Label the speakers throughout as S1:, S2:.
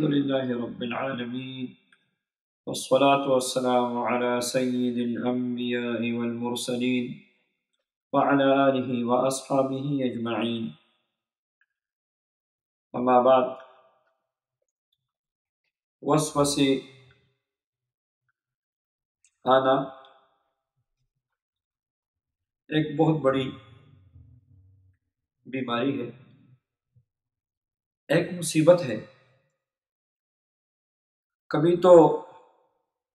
S1: الحمد لله رب العالمين والصلاة والسلام على سيد الأنبياء والمرسلين وعلى آله وأصحابه أجمعين أما بعد وسوسے آنا ایک بہت بڑی بیماری ہے، ایک مصیبت ہے۔ کبھی تو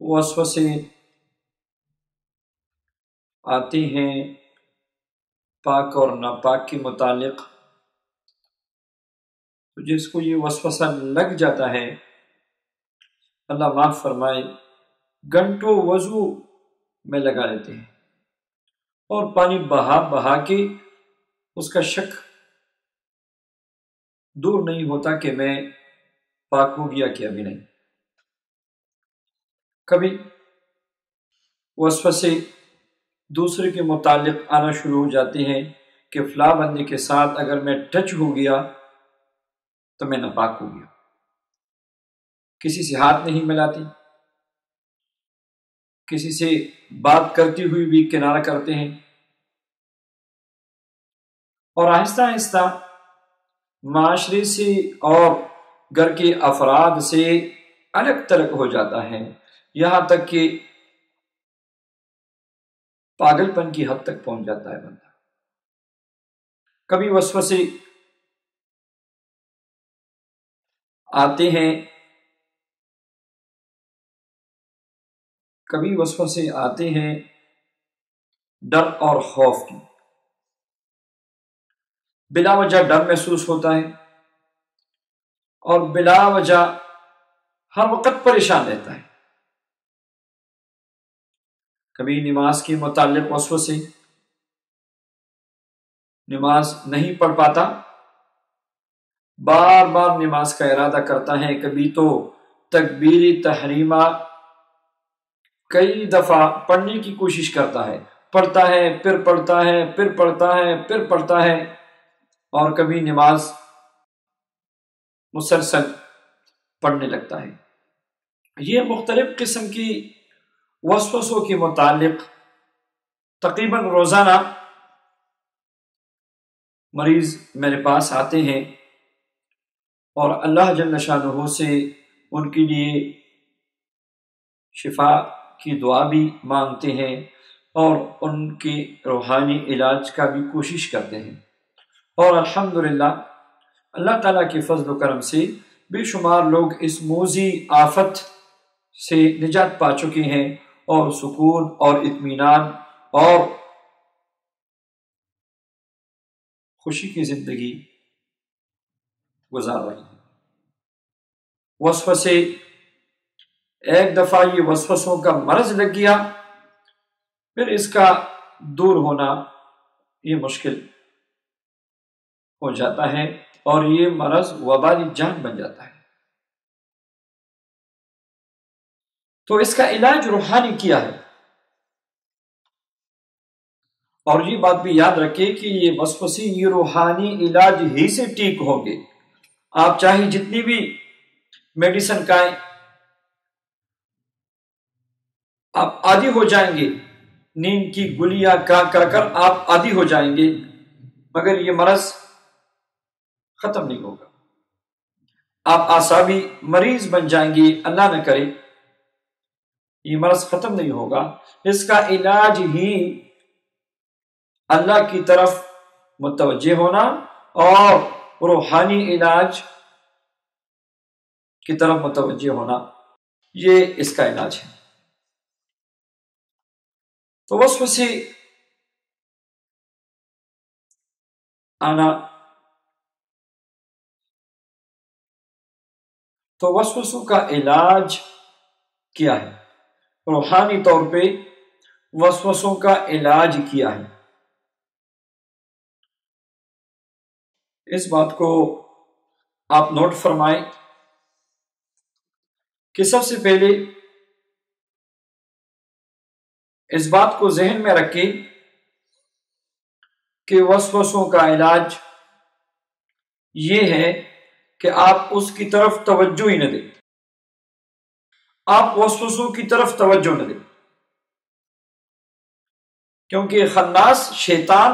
S1: وسوسے آتے ہیں پاک اور ناپاک کے متعلق، تو جس کو یہ وسوسہ لگ جاتا ہے اللہ معاف فرمائے گھنٹوں وضو میں لگا لیتے ہیں اور پانی بہا بہا کے اس کا شک دور نہیں ہوتا کہ میں پاک ہو گیا کہ ابھی نہیں۔ کبھی وسوسے دوسرے کے متعلق آنا شروع ہو جاتے ہیں کہ فلاں بندے کے ساتھ اگر میں ٹچ ہو گیا تو میں ناپاک ہو گیا، کسی سے ہاتھ نہیں ملاتی، کسی سے بات کرتی ہوئی بھی کنارہ کرتے ہیں، اور آہستہ آہستہ معاشرے سے اور گھر کے افراد سے الگ تلگ ہو جاتا ہے، یہاں تک کہ پاگل پن کی حد تک پہنچ جاتا ہے بندہ۔ کبھی وسوسے آتے ہیں، ڈر اور خوف کی، بلا وجہ ڈر محسوس ہوتا ہے اور بلا وجہ ہر وقت پریشان رہتا ہے۔ کبھی نماز کے متعلق وسوسے، نماز نہیں پڑھ پاتا، بار بار نماز کا ارادہ کرتا ہے، کبھی تو تکبیر تحریمہ کئی دفعہ پڑھنے کی کوشش کرتا ہے، پڑھتا ہے پھر پڑھتا ہے پھر پڑھتا ہے پھر پڑھتا ہے، اور کبھی نماز مسلسل پڑھنے لگتا ہے۔ یہ مختلف قسم کی وسوسوں کے متعلق تقریباً روزانہ مریض میرے پاس آتے ہیں اور اللہ جل شانہ سے ان کے لیے شفا کی دعا بھی مانگتے ہیں اور ان کے روحانی علاج کا بھی کوشش کرتے ہیں، اور الحمدللہ اللہ تعالیٰ کے فضل و کرم سے بے شمار لوگ اس موذی آفت سے نجات پا چکے ہیں اور سکون اور اطمینان اور خوشی کی زندگی گزار رہے ہیں۔ وسوسے، ایک دفعہ یہ وسوسوں کا مرض لگ گیا، پھر اس کا دور ہونا یہ مشکل ہو جاتا ہے اور یہ مرض وبالی جان بن جاتا ہے۔ تو اس کا علاج روحانی کیا ہے، اور یہ بات بھی یاد رکھیں کہ یہ وسوسے یہ روحانی علاج ہی سے ٹھیک ہوں گے۔ آپ چاہے جتنی بھی میڈیسن کھائیں، آپ عادی ہو جائیں گے، نیند کی گولیاں کھا کر آپ عادی ہو جائیں گے، مگر یہ مرض ختم نہیں ہوگا۔ آپ اعصابی مریض بن جائیں گے، اللہ نہ کرے، یہ مرض ختم نہیں ہوگا۔ اس کا علاج ہی اللہ کی طرف متوجہ ہونا اور روحانی علاج کی طرف متوجہ ہونا، یہ اس کا علاج ہے۔ تو وسوسے آنا، تو وسوسوں کا علاج کیا ہے؟ روحانی طور پہ وسوسوں کا علاج کیا ہے؟ اس بات کو آپ نوٹ فرمائیں کہ سب سے پہلے اس بات کو ذہن میں رکھیں کہ وسوسوں کا علاج یہ ہے کہ آپ اس کی طرف توجہ ہی نہ دیں، آپ وسوسوں کی طرف توجہ نہ دیں، کیونکہ خناس شیطان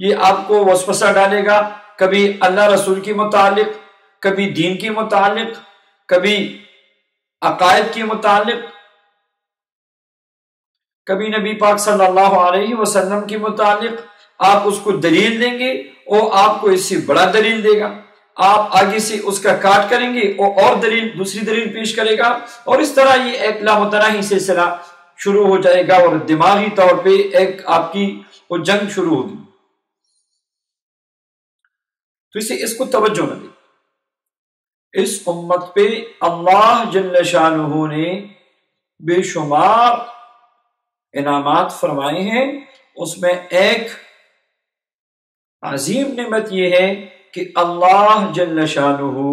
S1: یہ آپ کو وسوسہ ڈالے گا، کبھی اللہ رسول کے متعلق، کبھی دین کے متعلق، کبھی عقائد کے متعلق، کبھی نبی پاک صلی اللہ علیہ وسلم کے متعلق۔ آپ اس کو دلیل دیں گے، وہ آپ کو اس سے بڑا دلیل دے گا، آپ آگے سے اس کا کاٹ کریں گے، وہ اور دلیل، دوسری دلیل پیش کرے گا، اور اس طرح یہ ایک لامتناہی سلسلہ شروع ہو جائے گا، اور دماغی طور پہ ایک آپ کی وہ جنگ شروع ہوگی۔ تو اس کو توجہ نہ دیں۔ اس امت پہ اللہ جل شانہ نے بے شمار انعامات فرمائے ہیں، اس میں ایک عظیم نعمت یہ ہے کہ اللہ جل شانہ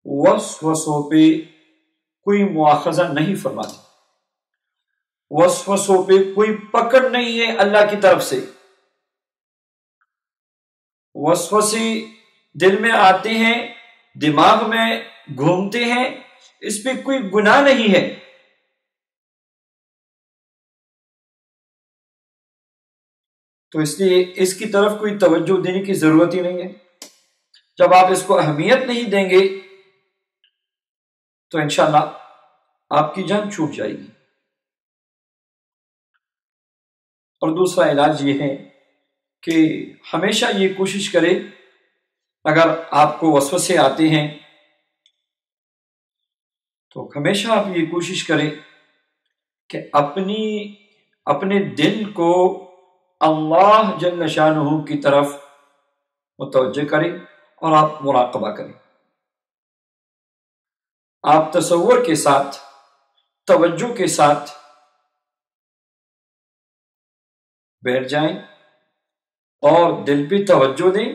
S1: وسوسوں پہ کوئی مواخذہ نہیں فرماتے، وسوسوں پہ کوئی پکڑ نہیں ہے اللہ کی طرف سے۔ وسوسے دل میں آتے ہیں، دماغ میں گھومتے ہیں، اس پہ کوئی گناہ نہیں ہے۔ تو اس لیے اس کی طرف کوئی توجہ دینے کی ضرورت ہی نہیں ہے۔ جب آپ اس کو اہمیت نہیں دیں گے تو انشاءاللہ آپ کی جان چھوٹ جائے گی۔ اور دوسرا علاج یہ ہے کہ ہمیشہ یہ کوشش کرے، اگر آپ کو وسوسے آتے ہیں تو ہمیشہ آپ یہ کوشش کریں کہ اپنے دل کو اللہ جل شانہ کی طرف متوجہ کریں، اور آپ مراقبہ کریں۔ آپ تصور کے ساتھ، توجہ کے ساتھ بیٹھ جائیں اور دل پہ توجہ دیں،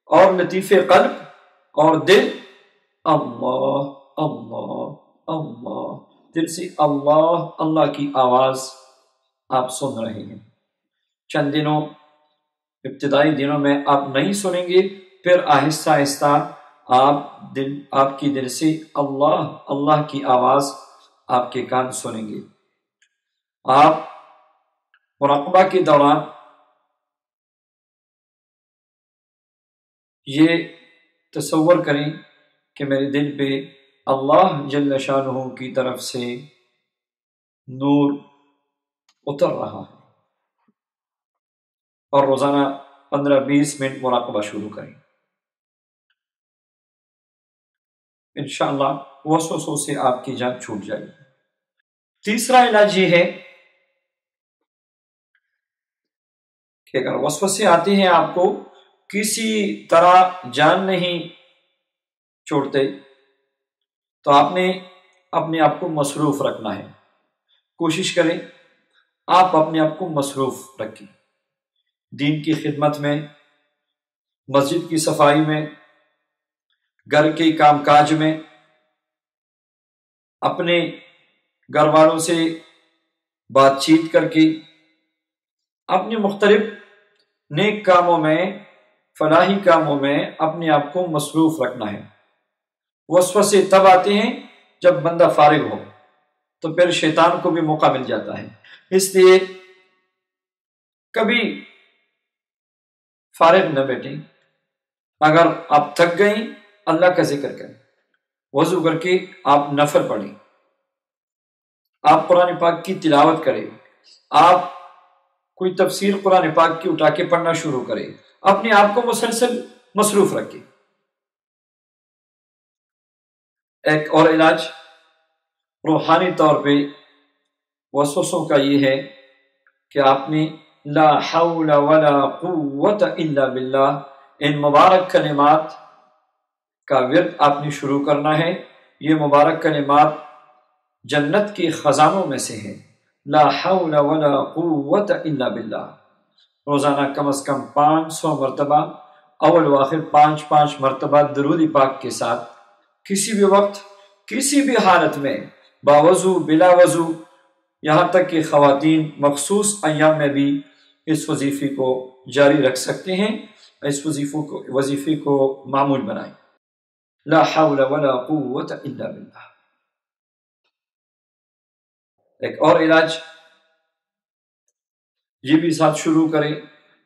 S1: اور لطیف قلب اور دل اللہ اللہ اللہ، دل سے اللہ اللہ کی آواز آپ سن رہے ہیں۔ چند دنوں، ابتدائی دنوں میں آپ نہیں سنیں گے، پھر آہستہ آہستہ آپ کی دل سے اللہ اللہ کی آواز آپ کے کان سنیں گے۔ آپ مراقبہ کے دوران یہ تصور کریں کہ میرے دل پہ اللہ جل شانہ کی طرف سے نور اتر رہا ہے، اور روزانہ 15-20 منٹ مراقبہ شروع کریں۔ انشاءاللہ وسوسوں سے آپ کی جان چھوٹ جائے گی۔ تیسرا علاج یہ ہے کہ اگر وسوسے آتے ہیں، آپ کو کسی طرح جان نہیں چھوڑتے، تو آپ نے اپنے آپ کو مصروف رکھنا ہے۔ کوشش کریں آپ اپنے آپ کو مصروف رکھیں، دین کی خدمت میں، مسجد کی صفائی میں، گھر کے کام کاج میں، اپنے گھر والوں سے بات چیت کر کے، اپنے مختلف نیک کاموں میں، فلاحی کاموں میں اپنے آپ کو مصروف رکھنا ہے۔ وسوسے تب آتے ہیں جب بندہ فارغ ہو، تو پھر شیطان کو بھی موقع مل جاتا ہے۔ اس لیے کبھی فارغ نہ بیٹھیں، اگر آپ تھک گئیں اللہ کا ذکر کریں، وضو کر کے آپ نفل پڑھیں، آپ قرآن پاک کی تلاوت کریں، آپ کوئی تفسیر قرآن پاک کی اٹھا کے پڑھنا شروع کریں، اپنے آپ کو مسلسل مصروف رکھیں۔ ایک اور علاج روحانی طور پہ وسوسوں کا یہ ہے کہ آپ نے لا حول ولا قوت الا باللہ ان مبارک کلمات کا ورد آپ نے شروع کرنا ہے۔ یہ مبارک کلمات جنت کے خزانوں میں سے ہیں۔ لا حول ولا قوت الا باللہ، روزانہ کم از کم 500 مرتبہ، اول و آخر 5 مرتبہ درود پاک کے ساتھ، کسی بھی وقت، کسی بھی حالت میں، باوضو بلا وضو، یہاں تک کہ خواتین مخصوص ایام میں بھی اس وظیفے کو جاری رکھ سکتے ہیں۔ اس وظیفے کو معمول بنائیں۔ لا حول ولا قوت الا باللہ۔ ایک اور علاج یہ بھی ساتھ شروع کریں،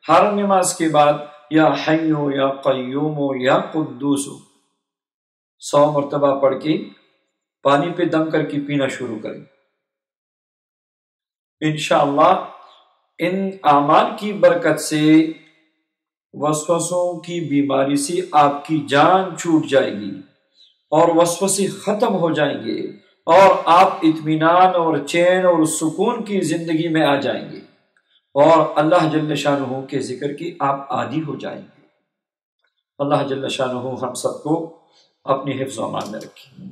S1: ہر نماز کے بعد یا حیو یا قیوم یا قدوس 100 مرتبہ پڑھ کے پانی پہ دم کر کے پینا شروع کریں۔ انشاءاللہ ان اعمال کی برکت سے وسوسوں کی بیماری سے آپ کی جان چھوٹ جائے گی اور وسوسے ختم ہو جائیں گے، اور آپ اطمینان اور چین اور سکون کی زندگی میں آ جائیں گے، اور اللہ جل شانہ کے ذکر کی آپ عادی ہو جائیں گے۔ اللہ جل شانہ ہم سب کو اپنی حفظ و امان میں رکھے۔